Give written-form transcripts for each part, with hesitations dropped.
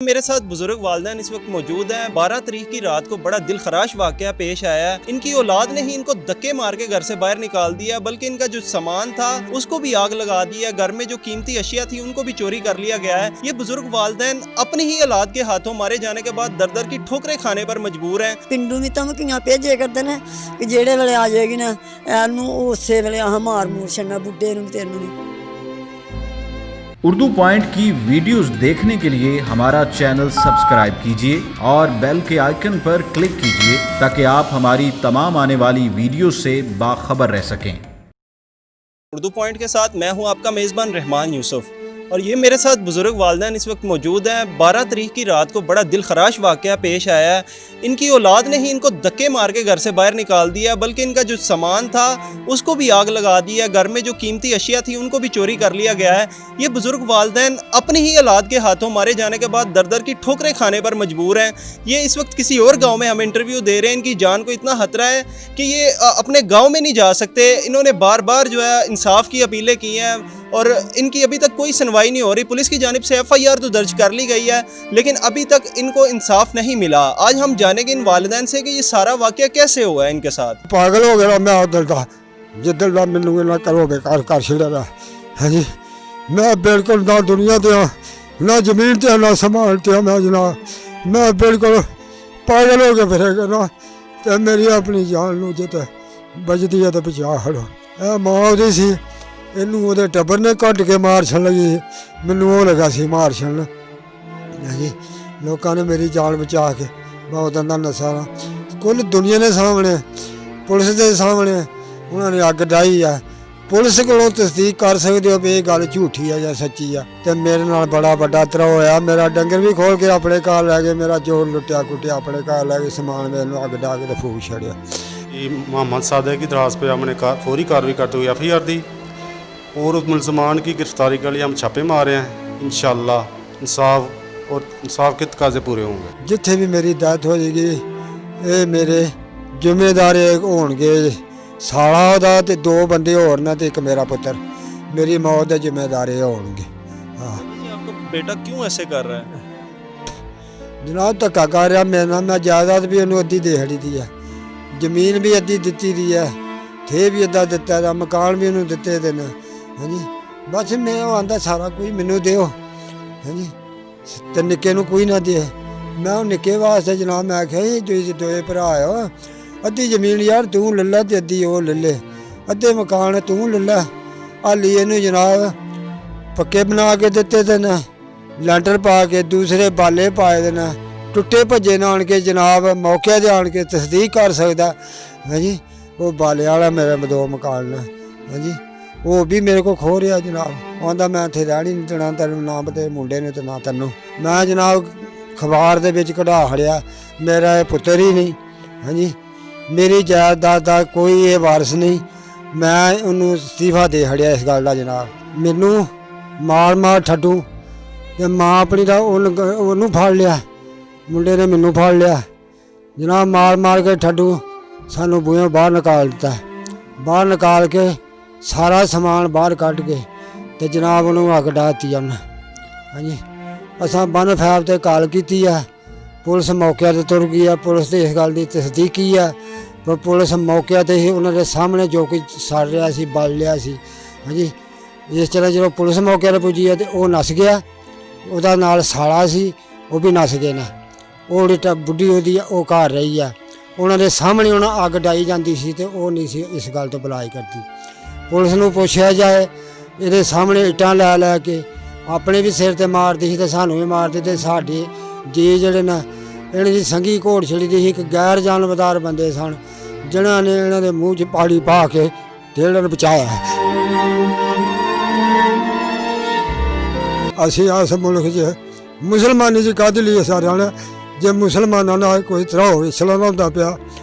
मेरे साथ बुजुर्ग वालिदैन इस वक्त मौजूद हैं। 12 तारीख की रात को बड़ा दिल खराश वाकया पेश आया है। इनकी औलाद ने ही इनको धक्के मार के घर से बाहर निकाल दिया, बल्कि इनका जो सामान था उसको भी आग लगा दिया। घर में जो कीमती अशिया थी उनको भी चोरी कर लिया गया है। ये बुजुर्ग वालिदैन अपनी ही औलाद के हाथों मारे जाने के बाद दर दर की ठोकरें खाने पर मजबूर हैं। पिंडू भी धमकियां भेजे करते हैं कि जेड़े वेले आ जाएगी ना एनू उसे वेले अह मार मूर छड़ना बुढ़े नूं तेनू भी। उर्दू पॉइंट की वीडियोस देखने के लिए हमारा चैनल सब्सक्राइब कीजिए और बेल के आइकन पर क्लिक कीजिए ताकि आप हमारी तमाम आने वाली वीडियो से बाखबर रह सकें। उर्दू पॉइंट के साथ मैं हूं आपका मेज़बान रहमान यूसुफ और ये मेरे साथ बुजुर्ग वालिदैन इस वक्त मौजूद हैं। 12 तारीख की रात को बड़ा दिल खराश वाकया पेश आया है। इनकी औलाद ने ही इनको धक्के मार के घर से बाहर निकाल दिया, बल्कि इनका जो सामान था उसको भी आग लगा दिया। घर में जो कीमती अशिया थी उनको भी चोरी कर लिया गया है। ये बुजुर्ग वालिदैन अपनी ही औलाद के हाथों मारे जाने के बाद दर दर की ठोकरें खाने पर मजबूर हैं। ये इस वक्त किसी और गाँव में हमें इंटरव्यू दे रहे हैं। इनकी जान को इतना खतरा है कि ये अपने गाँव में नहीं जा सकते। इन्होंने बार बार जो है इंसाफ की अपीलें की हैं और इनकी अभी तक कोई सुनवाई नहीं हो रही। पुलिस की जानिब से FIR तो दर्ज कर ली गई है, लेकिन अभी तक इनको इंसाफ नहीं मिला। आज हम जानेंगे इन वालिदैन से कि ये सारा वाकया कैसे हुआ है इनके साथ। पागल हो गया मैं उधर का जिधर का मैनू ना करो बेकार कर छड़ा है जी। मैं बिल्कुल ना दुनिया ते ना जमीन ते ना संभाल ते मैं जनाब मैं बिल्कुल पागल हो गया फिर ना। तो मेरी अपनी जान नूं जिते बचदी है तो बचा खड़ो। ए मां ओहदी सी ਇਹਨੂੰ ਉਹਦੇ ਟੱਬਰ ਨੇ ਕੱਢ ਕੇ ਮਾਰ ਛੱਡ ਲਗੀ। ਮੈਨੂੰ ਉਹ ਲੱਗਾ ਸੀ ਮਾਰ ਛੱਡਣ ਜੀ। ਲੋਕਾਂ ਨੇ ਮੇਰੀ ਜਾਨ ਬਚਾ ਕੇ ਬਹੁਤ ਅੰਦਰ ਨਸਾਰਾ ਕੁੱਲ ਦੁਨੀਆ ਦੇ ਸਾਹਮਣੇ ਪੁਲਿਸ ਦੇ ਸਾਹਮਣੇ ਉਹਨਾਂ ਨੇ ਅੱਗ ਡਾਈ ਆ। ਪੁਲਿਸ ਕੋਲੋਂ ਤਸਦੀਕ ਕਰ ਸਕਦੇ ਹੋ ਵੀ ਇਹ ਗੱਲ ਝੂਠੀ ਆ ਜਾਂ ਸੱਚੀ ਆ। ਤੇ ਮੇਰੇ ਨਾਲ ਬੜਾ ਵੱਡਾ ਤਰ੍ਹਾਂ ਹੋਇਆ। ਮੇਰਾ ਡੰਗਰ ਵੀ ਖੋਲ ਕੇ ਆਪਣੇ ਘਰ ਲੈ ਗਏ। ਮੇਰਾ ਚੋਰ ਲੁੱਟਿਆ ਕੁੱਟਿਆ ਆਪਣੇ ਘਰ ਲੈ ਕੇ ਸਮਾਨ ਮੈਨੂੰ ਅੱਗ ਡਾ ਕੇ ਤੇ ਫੂਕ ਛੱਡਿਆ। मोहम्मद सादिक की दराज पे हमने फौरी कार्रवाई करते हुए FIR दी और उस मुलजमान की गिरफ्तारी के लिए हम छापे मारे हैं। इंशाअल्लाह इंसाफ के तकाजे पूरे होंगे। जिथे भी मेरी डेथ हो जाएगी ये मेरे जिम्मेदार होंगे साला दा ते 2 बंदे होर ने ते एक मेरा पुत्र मेरी मौत के जिम्मेदार होंगे। हाँ आपका बेटा क्यों ऐसे कर रहा है? जनाब धक्का कर रहा मेरे नाल। मैं जायदाद भी उन्होंने अद्धी दे छड़ी दी है, जमीन भी अद्धी दिती दी है, थे भी अद्धा दिता है, मकान भी उन्होंने दिते दे ने। हाँ जी बस मैं आंदा सारा कोई मैनू दो। हाँ जी तो निक्के नूं कोई ना दे। मैं निक्के वास्ते जनाब मैं आख्या तुसीं 2 भरा हो अद्धी जमीन यार तू ले लै ते अद्धी ओह ले ले, अद्धे मकान तू ले लै। हाली इनू जनाब पक्के बना के दिते दे ने, लैंटर पा के दूसरे बाले पाए दे ने। टुटे भज्जे ने आन के जनाब मौके दे आन के तस्दीक कर सकदा। हाँ जी वो बाले वाला मेरे 2 मकान ने। हाँ जी वो भी मेरे को खो रहा जनाब। आंदा मैं इत्थे रहनी नहीं देना तेनू ना ते मुंडे ने ते ना तेनू। मैं जनाब अखबार दे विच कढा खड़िया मेरा पुत्तर ही नहीं। हाँ जी मेरी जायदाद दा कोई ये वारस नहीं। मैं उन्होंने इस्तीफा दे खड़िया इस गल दा जनाब। मैनू मार मार ठड्डू ते मां अपनी दा उन्होंने फड़ लिया, मुंडे ने मैनू फड़ लिया जनाब। मार मार के ठड्डू सानू बूहों बाहर निकाल दिता। बाहर निकाल के सारा समान बाहर कट के ते जनाब उन्होंने अग डाती उन्हें। हाँ जी असा 1 फैब ते कॉल की है, पुलिस मौके पर तुर गई है। पुलिस ने इस गल की तस्दीक की है पर पुलिस मौके पर ही उन्होंने सामने जो कुछ सड़ रहा सी बल लिया सी। हाँ जी इस तरह जो पुलिस मौके पर पुजी है तो वह नस गया, वह नाल साला सी वह भी नस गए ने। वो जी बुढ़ी होती है वह घर रही है। उन्होंने सामने उन्हें अग डाई जाती सी तो वह नहीं सी इस गल तो बुलाई करती। पुलिस नूं पुछया जाए ये सामने इट्टां लै लै के अपने भी सिर ते मारती सी ते सानू भी मारती ते साडे जी जिहड़े ने इन्हां दी संघी घोड़ छड़ी दी ही। एक गैर जानबदार बंदे सन जिन्हां ने इन्हां दे मूँह च पाड़ी पा के ते इन्हां नूं बचाया। असीं इस मुल्क च मुसलमानी च कद लिए सारिਆਂ ने जे मुसलमानां नाल कोई तरह होवे इस्लाम होंदा पिया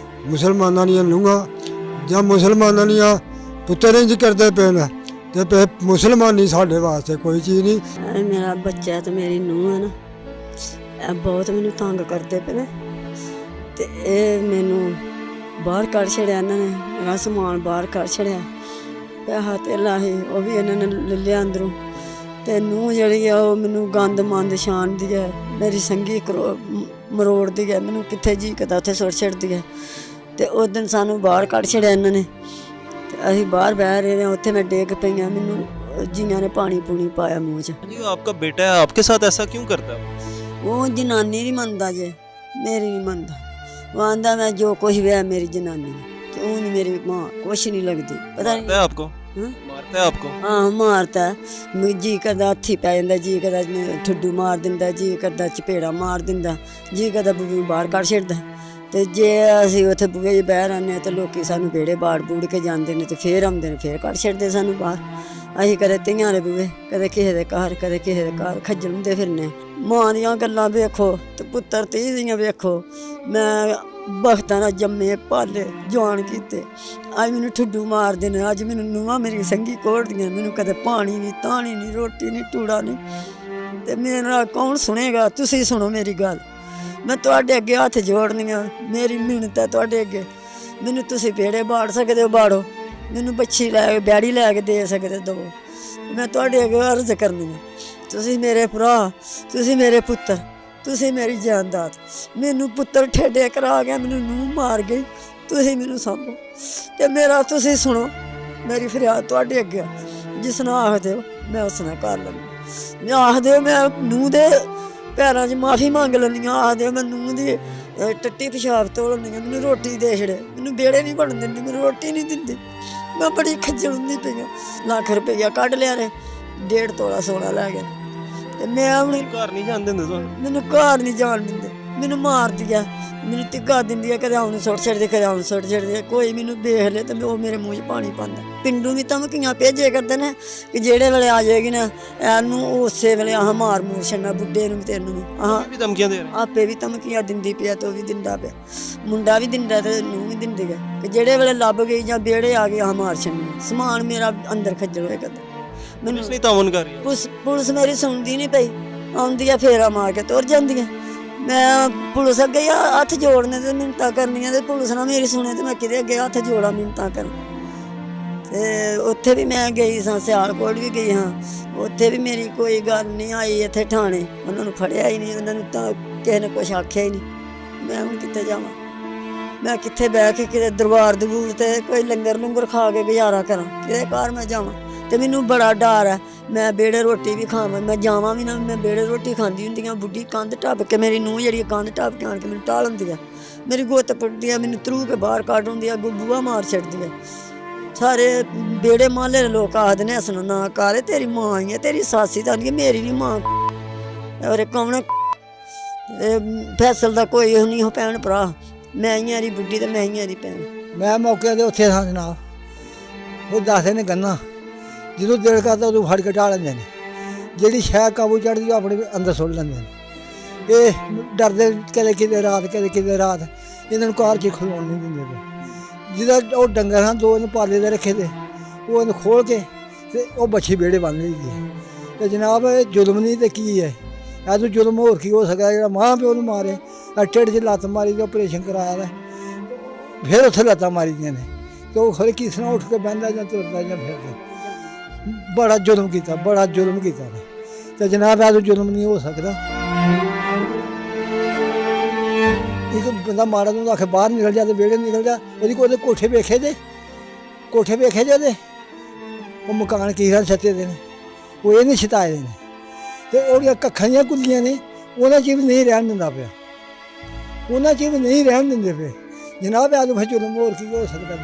मुसलमानां दियां नूंहां जां मुसलमानां दियां पुत्तर इंज करते पे ने ते मुसलमानी साढ़े वास्ते कोई चीज़ नहीं। मेरा बच्चा तो मेरी नूंह है ना बहुत मैनू तंग करते पे ने ते मैनू बाहर कढ़ छड़िया इन्होंने। मेरा समान बाहर कढ़ छड़िया, पैसा तेला ही वह भी इन्होंने ले लिया अंदरों। ਤੇ ਨੂੰਹ ਜਿਹੜੀ ਆ ਉਹ ਮੈਨੂੰ ਗੰਦ ਮੰਦ ਛਾਣਦੀ ਹੈ, ਮੇਰੀ ਸੰਗੀ ਮਰੋੜਦੀ ਹੈ, ਮੈਨੂੰ ਕਿੱਥੇ ਜੀ ਕਰਦਾ ਉੱਥੇ ਸੁੱਟ ਛੱਡਦੀ ਹੈ। ਤੇ ਉਸ ਦਿਨ ਸਾਨੂੰ ਬਾਹਰ ਕੱਢ ਛੱਡਿਆ ਇਹਨਾਂ ਨੇ ਤੇ ਅਸੀਂ ਬਾਹਰ ਬਹਿ ਰਹੇ ਹਾਂ, ਉੱਥੇ ਮੈਂ ਡਿੱਗ ਪਈਆਂ, ਮੈਨੂੰ ਜੀਆਂ ਨੇ ਪਾਣੀ ਪੂਣੀ ਪਾਇਆ ਮੂੰਹ 'ਚ। जी आपका बेटा है, आपके साथ ऐसा क्यों करता है? ਉਹ ਜਨਾਨੀ ਨਹੀਂ ਮੰਨਦਾ ਜੇ, ਮੇਰੀ ਨਹੀਂ ਮੰਨਦਾ। ਉਹ ਆਂਦਾ ਮੈਂ ਜੋ ਕੁਛ ਵੀ ਹੈ ਮੇਰੀ ਜਨਾਨੀ ਹੈ, ਤੇ ਉਹ ਨਹੀਂ ਮੇਰੀ ਮਾਂ ਕੁਛ ਨਹੀਂ ਲੱਗਦੀ। ਪਤਾ मारता है आपको? नहीं मारता है आपको? ਹਾਂ ਮਾਰਦਾ, ਜੀ ਕਰਦਾ ਹੱਥੀ ਪੈ ਜਾਂਦਾ, ਜੀ ਕਰਦਾ ਠੁੱਡੂ ਮਾਰ ਦਿੰਦਾ, ਜੀ ਕਰਦਾ ਚਪੇੜਾ ਮਾਰ ਦਿੰਦਾ, ਜੀ ਕਰਦਾ ਬੂਹੇ ਬਾਹਰ ਕੱਢ ਛੱਡਦਾ। ਤੇ ਜੇ ਅਸੀਂ ਉੱਥੇ ਬੂਹੇ 'ਚ ਬਹਿ ਰਹਿੰਦੇ ਹਾਂ ਤੇ ਲੋਕੀ ਸਾਨੂੰ ਵਿਹੜੇ ਬਾੜ ਬੂੜ ਕੇ ਜਾਂਦੇ ਨੇ ਤੇ ਫੇਰ ਆਉਂਦੇ ਨੇ, ਫੇਰ ਕੱਢ ਛੱਡਦੇ ਸਾਨੂੰ ਬਾਹਰ। ਅਸੀਂ ਕਦੇ ਧੀਆਂ ਦੇ ਬੂਹੇ, ਕਦੇ ਕਿਸੇ ਦੇ ਘਰ, ਕਦੇ ਕਿਸੇ ਦੇ ਘਰ ਖੱਜਲ ਹੁੰਦੇ ਫਿਰਨੇ। ਮਾਂ ਦੀਆਂ ਗੱਲਾਂ ਵੇਖੋ ਤੇ ਪੁੱਤਰ ਧੀ ਦੀਆਂ ਵੇਖੋ। ਮੈਂ ਬਖਤਾਂ ਨਾਲ ਜੰਮੇ ਪਾਲੇ ਜਵਾਨ ਕੀਤੇ, ਅੱਜ ਮੈਨੂੰ ਠੁੱਡੂ ਮਾਰਦੇ ਨੇ, ਅੱਜ ਮੈਨੂੰ ਨੂੰਹਾਂ ਮੇਰੀ ਸੰਗੀ ਕੋੜਦੀਆਂ, ਮੈਨੂੰ ਕਦੇ ਪਾਣੀ ਨਹੀਂ, ਤਾਣੀ ਨਹੀਂ, ਰੋਟੀ ਨਹੀਂ, ਟੂੜਾ ਨਹੀਂ। ਤੇ ਮੇਰਾ ਕੌਣ ਸੁਣੇਗਾ? ਤੁਸੀਂ ਸੁਣੋ ਮੇਰੀ ਗੱਲ, ਮੈਂ ਤੁਹਾਡੇ ਅੱਗੇ ਹੱਥ ਜੋੜਨੀਆਂ, ਮੇਰੀ ਮਿਹਨਤ ਹੈ ਤੁਹਾਡੇ ਅੱਗੇ। ਮੈਨੂੰ ਤੁਸੀਂ ਵਿਹੜੇ ਬਾੜ ਸਕਦੇ ਹੋ, ਬਾੜੋ। ਮੈਨੂੰ ਬੱਚੀ ਲੈ ਕੇ ਬੈੜੀ ਲੈ ਕੇ ਦੇ ਸਕਦੇ ਦੋ, ਮੈਂ ਤੁਹਾਡੇ ਅੱਗੇ ਅਰਜ਼ ਕਰਨੀ ਹੈ। ਤੁਸੀਂ ਮੇਰੇ ਭਰਾ, ਤੁਸੀਂ ਮੇਰੇ ਪੁੱਤਰ, ਤੁਸੀਂ ਮੇਰੀ ਜਾਇਦਾਦ। ਮੈਨੂੰ ਪੁੱਤਰ ਠੇਡੇ ਕਰਾ ਗਿਆ, ਮੈਨੂੰ ਨੂੰਹ ਮਾਰ ਗਈ, ਤੁਸੀਂ ਮੈਨੂੰ ਸਾਂਭੋ ਤੇ ਮੇਰਾ ਤੁਸੀਂ ਸੁਣੋ ਮੇਰੀ ਫਰਿਆਦ ਤੁਹਾਡੇ ਅੱਗੇ। ਜਿਸ ਨਾਲ ਆਖਦੇ ਹੋ ਮੈਂ ਉਸ ਨਾਲ ਕਰ ਲੈਂਦੀ, ਆਖਦੇ ਹੋ ਮੈਂ ਨੂੰਹ ਦੇ ਪੈਰਾਂ 'ਚ ਮਾਫੀ ਮੰਗ ਲੈਂਦੀ ਹਾਂ, ਆਖਦੇ ਹੋ ਮੈਂ ਨੂੰਹ ਦੀ ਟੱਟੀ ਪਿਸ਼ਾਬ ਧੋ ਲੈਂਦੀ ਹਾਂ, ਮੈਨੂੰ ਰੋਟੀ ਦੇ ਛੜੇ, ਮੈਨੂੰ ਵਿਹੜੇ ਨਹੀਂ ਬਣਨ ਦਿੰਦੀ, ਮੈਨੂੰ ਰੋਟੀ ਨਹੀਂ ਦਿੰਦੀ। ਮੈਂ ਬੜੀ ਖੱਜਲ ਹੁੰਦੀ ਪਈ ਹਾਂ। ਲੱਖ ਰੁਪਈਆ ਕੱਢ ਲਿਆ ਨੇ, 1.5 ਤੋਲਾ ਸੋਨਾ ਲੈ ਗਿਆ ਤੇ ਮੈਂ ਹੁਣ घर नहीं जान देंगे ਤੁਹਾਨੂੰ? ਮੈਨੂੰ ਘਰ ਨਹੀਂ ਜਾਣ ਦਿੰਦੇ, ਮੈਨੂੰ ਮਾਰਦੀ ਆ, ਮੈਨੂੰ ਤਿੱਗਾ ਦਿੰਦੀ ਆ, ਕਦੇ ਆਉਣ ਸੁੱਟ ਛੱਡਦੇ, ਕਦੇ ਆਉਣ ਸੁੱਟ ਛੱਡਦੇ। ਕੋਈ ਮੈਨੂੰ ਵੇਖ ਲੈ ਤੇ ਉਹ ਮੇਰੇ ਮੂੰਹ 'ਚ ਪਾਣੀ ਪਾਉਂਦਾ। ਪਿੰਡੂ ਵੀ ਧਮਕੀਆਂ ਭੇਜੇ ਕਰਦੇ ਨੇ ਕਿ ਜਿਹੜੇ ਵੇਲੇ ਆ ਜਾਏਗੀ ਨਾ ਇਹਨੂੰ ਉਸੇ ਵੇਲੇ ਆਹ ਮਾਰ ਮੂਰ ਛੱਡਣਾ, ਬੁੱਢੇ ਨੂੰ ਤੈਨੂੰ ਵੀ ਆਹ भी धमकियां दे रहे हैं? ਆਪੇ ਵੀ ਧਮਕੀਆਂ ਦਿੰਦੀ ਪਿਆ ਤੇ ਉਹ ਵੀ ਦਿੰਦਾ ਪਿਆ, ਮੁੰਡਾ ਵੀ ਦਿੰਦਾ ਤੇ ਨੂੰ ਵੀ ਦਿੰਦੀ ਹੈ ਕਿ ਜਿਹੜੇ ਵੇਲੇ ਲੱਭ ਗਈ ਜਾਂ ਵਿਹੜੇ ਆ ਗਏ ਆਹ ਮਾਰ ਛੱਡਣੀ। ਸਮਾਨ ਮੇਰਾ ਅੰਦਰ ਖੱਜਲ ਹੋਇਆ ਕਰਦਾ। ਮੈਨੂੰ पुलिस नहीं तावन कर रही है? ਪੁਲਿਸ ਮੇਰੀ ਸੁਣਦੀ ਨਹੀਂ ਪਈ, ਆਉਂਦੀ ਆ ਫੇਰਾ ਮਾਰ ਕੇ ਤੁਰ ਜਾਂਦੀ ਆ। ਮੈਂ ਪੁਲਿਸ ਅੱਗੇ ਹੱਥ ਜੋੜਨੇ ਤੇ ਮਿੰਨਤਾਂ ਕਰਨੀਆਂ ਤੇ ਪੁਲਿਸ ਨਾ ਮੇਰੀ ਸੁਣੇ ਤੇ ਮੈਂ ਕਿਹਦੇ ਅੱਗੇ ਹੱਥ ਜੋੜਾਂ ਮਿੰਨਤਾਂ ਕਰਾਂ। ਤੇ ਉੱਥੇ ਵੀ ਮੈਂ ਗਈ ਸਾਂ, ਸਿਆਲਕੋਟ ਵੀ ਗਈ ਹਾਂ, ਉੱਥੇ ਵੀ ਮੇਰੀ ਕੋਈ ਗੱਲ ਨਹੀਂ ਆਈ। ਇੱਥੇ ਥਾਣੇ ਉਹਨਾਂ ਨੂੰ ਫੜਿਆ ਹੀ ਨਹੀਂ, ਉਹਨਾਂ ਨੂੰ ਤਾਂ ਕਿਸੇ ਨੇ ਕੁਛ ਆਖਿਆ ਹੀ ਨਹੀਂ। ਮੈਂ ਹੁਣ ਕਿੱਥੇ ਜਾਵਾਂ? ਮੈਂ ਕਿੱਥੇ ਬਹਿ ਕੇ ਕਿਤੇ ਦਰਬਾਰ ਦਬੂਰ ਤੇ ਕੋਈ ਲੰਗਰ ਲੰਗਰ ਖਾ ਕੇ ਗੁਜ਼ਾਰਾ ਕਰਾਂ? ਕਿਹਦੇ ਘਰ ਮੈਂ ਜਾਵਾਂ? ਤੇ ਮੈਨੂੰ ਬੜਾ ਡਰ ਹੈ, ਮੈਂ ਵਿਹੜੇ ਰੋਟੀ ਵੀ ਖਾਵਾਂ, ਮੈਂ ਜਾਵਾਂ ਵੀ ਨਾ, ਮੈਂ ਵਿਹੜੇ ਰੋਟੀ ਖਾਂਦੀ ਹੁੰਦੀ ਹਾਂ। ਬੁੱਢੀ ਕੰਧ ਟੱਪ ਕੇ, ਮੇਰੀ ਨੂੰਹ ਜਿਹੜੀ ਕੰਧ ਟੱਪ ਕੇ ਆਣ ਕੇ ਮੈਨੂੰ ਟਾਲ ਹੁੰਦੀ ਆ, ਮੇਰੀ ਗੁੱਤ ਪੁੱਟਦੀ ਆ, ਮੈਨੂੰ ਤਰੂ ਕੇ ਬਾਹਰ ਕੱਢ ਹੁੰਦੀ ਆ, ਬੂਹਾ ਮਾਰ ਛੱਡਦੀ ਆ। ਸਾਰੇ ਵਿਹੜੇ ਮਹੱਲੇ ਦੇ ਲੋਕ ਆਖਦੇ ਨੇ ਹਸਨ ਨਾ ਕਰ, ਤੇਰੀ ਮਾਂ ਹੀ ਹੈ, ਤੇਰੀ ਸਾਸੀ ਤਾਂ ਨਹੀਂ, ਮੇਰੀ ਨਹੀਂ ਮਾਂ। ਔਰ ਕੌਣ ਫੈਸਲ ਦਾ ਕੋਈ ਨਹੀਂ ਹੋ ਭੈਣ ਭਰਾ, ਮੈਂ ਹੀ ਆਰੀ ਬੁੱਢੀ ਤੇ ਮੈਂ ਹੀ ਆਰੀ ਭੈਣ। ਮੈਂ ਮੌਕੇ 'ਤੇ ਉੱਥੇ ਸਾਂ ਜਨਾਬ, ਉਹ ਦੱਸਦੇ ਨੇ ਗੰਨਾ ਜਦੋਂ ਦਿਲ ਕਰਦਾ ਉਦੋਂ ਫੜ ਕੇ ਢਾਹ ਲੈਂਦੇ ਨੇ, ਜਿਹੜੀ ਸ਼ੈ ਕਾਬੂ ਚੜ੍ਹਦੀ ਉਹ ਆਪਣੇ ਅੰਦਰ ਸੁੱਟ ਲੈਂਦੇ ਨੇ। ਇਹ ਡਰਦੇ ਕਦੇ ਕਿਤੇ ਰਾਤ, ਕਦੇ ਕਿਤੇ ਰਾਤ, ਇਹਨਾਂ ਨੂੰ ਕਾਰ 'ਚ ਖਲੋਣ ਨਹੀਂ ਦਿੰਦੇ ਪਏ। ਜਿਹਦਾ ਉਹ ਡੰਗਰ ਹਨ ਦੋ ਇਹਨੂੰ ਪਾਲੇ ਦੇ ਰੱਖੇ ਤੇ ਉਹ ਇਹਨੂੰ ਖੋਲ ਕੇ ਤੇ ਉਹ ਬੱਛੀ ਵਿਹੜੇ ਬੰਨ੍ਹ ਲਈ ਹੈ। ਤੇ ਜਨਾਬ ਇਹ ਜ਼ੁਲਮ ਨਹੀਂ ਤੇ ਕੀ ਹੈ? ਇਹ ਤੋਂ ਜ਼ੁਲਮ ਹੋਰ ਕੀ ਹੋ ਸਕਦਾ? ਜਿਹੜਾ ਮਾਂ ਪਿਓ ਨੂੰ ਮਾਰੇ, ਢਿੱਡ 'ਚ ਲੱਤ ਮਾਰੀ ਤੇ ਆਪਰੇਸ਼ਨ ਕਰਾਇਆ ਦਾ, ਫਿਰ ਉੱਥੇ ਲੱਤਾਂ ਮਾਰੀ ਦੀਆਂ ਨੇ ਤੇ ਉਹ ਖਰੇ ਕਿਸ ਤਰ੍ਹਾਂ ਉੱਠ ਕੇ ਬਹਿੰਦਾ ਜਾਂ ਤੁਰਦਾ ਜਾਂ ਫਿਰਦਾ। ਬੜਾ ਜ਼ੁਲਮ ਕੀਤਾ, ਬੜਾ ਜ਼ੁਲਮ ਕੀਤਾ ਤੇ ਜਨਾਬ ਇਹ ਤੋਂ ਜ਼ੁਲਮ ਨਹੀਂ ਹੋ ਸਕਦਾ। ਇੱਕ ਬੰਦਾ ਮਾੜਾ ਨੂੰ ਆਖੇ ਬਾਹਰ ਨਿਕਲ ਜਾ ਤੇ ਵਿਹੜੇ ਨਿਕਲ ਜਾ, ਉਹਦੇ ਕੋਠੇ ਵੇਖੇ ਜੇ, ਕੋਠੇ ਵੇਖੇ ਜੇ ਉਹਦੇ, ਉਹ ਮਕਾਨ ਕੀ ਹਾਲ ਛੱਤੇ ਦੇ ਨੇ, ਉਹ ਇਹ ਨਹੀਂ ਛਤਾਏ ਦੇ ਨੇ ਤੇ ਉਹਦੀਆਂ ਕੱਖਾਂ ਦੀਆਂ ਕੁੱਲੀਆਂ ਨੇ, ਉਹਨਾਂ 'ਚ ਵੀ ਨਹੀਂ ਰਹਿਣ ਦਿੰਦਾ ਪਿਆ, ਉਹਨਾਂ 'ਚ ਵੀ ਨਹੀਂ ਰਹਿਣ ਦਿੰਦੇ ਪਏ। ਜਨਾਬ ਇਹ ਤੋਂ ਫਿਰ ਜ਼ੁਲਮ ਹੋਰ ਕੀ ਹੋ ਸਕਦਾ?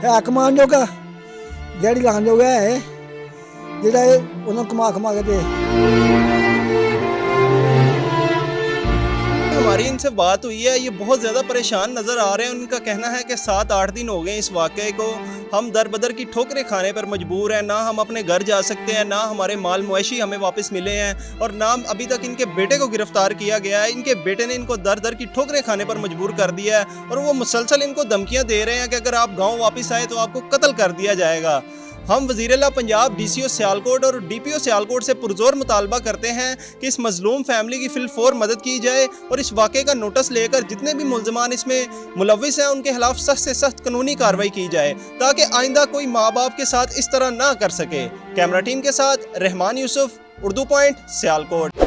ਇਹ ਹੱਕ ਮਾਨ ਜੋਗਾ ਜਿਹੜੀ ਲਾਉਣ ਜੋਗਾ ਹੈ, ਜਿਹੜਾ ਇਹ ਉਹਨਾਂ ਕਮਾ ਕੇ ਦੇ। हमारी इनसे बात हुई है, ये बहुत ज़्यादा परेशान नज़र आ रहे हैं। उनका कहना है कि 7-8 दिन हो गए इस वाक़े को, हम दर बदर की ठोकरें खाने पर मजबूर हैं, ना हम अपने घर जा सकते हैं, ना हमारे माल मवेशी हमें वापस मिले हैं, और ना अभी तक इनके बेटे को गिरफ़्तार किया गया है। इनके बेटे ने इनको दर दर की ठोकरें खाने पर मजबूर कर दिया है और वो मुसलसल इनको धमकियाँ दे रहे हैं कि अगर आप गाँव वापस आए तो आपको कत्ल कर दिया जाएगा। हम वज़ीर-ए-आला पंजाब DCO सियालकोट और DPO सियालकोट से पुरज़ोर मुतालबा करते हैं कि इस मज़लूम फैमिली की फिलफौर मदद की जाए और इस वाक़े का नोटिस लेकर जितने भी मुल्ज़मान इसमें मुलव्विस हैं उनके खिलाफ सख्त से सख्त कानूनी कार्रवाई की जाए ताकि आइंदा कोई माँ बाप के साथ इस तरह ना कर सके। कैमरा टीम के साथ रहमान यूसुफ, उर्दू पॉइंट, सियालकोट।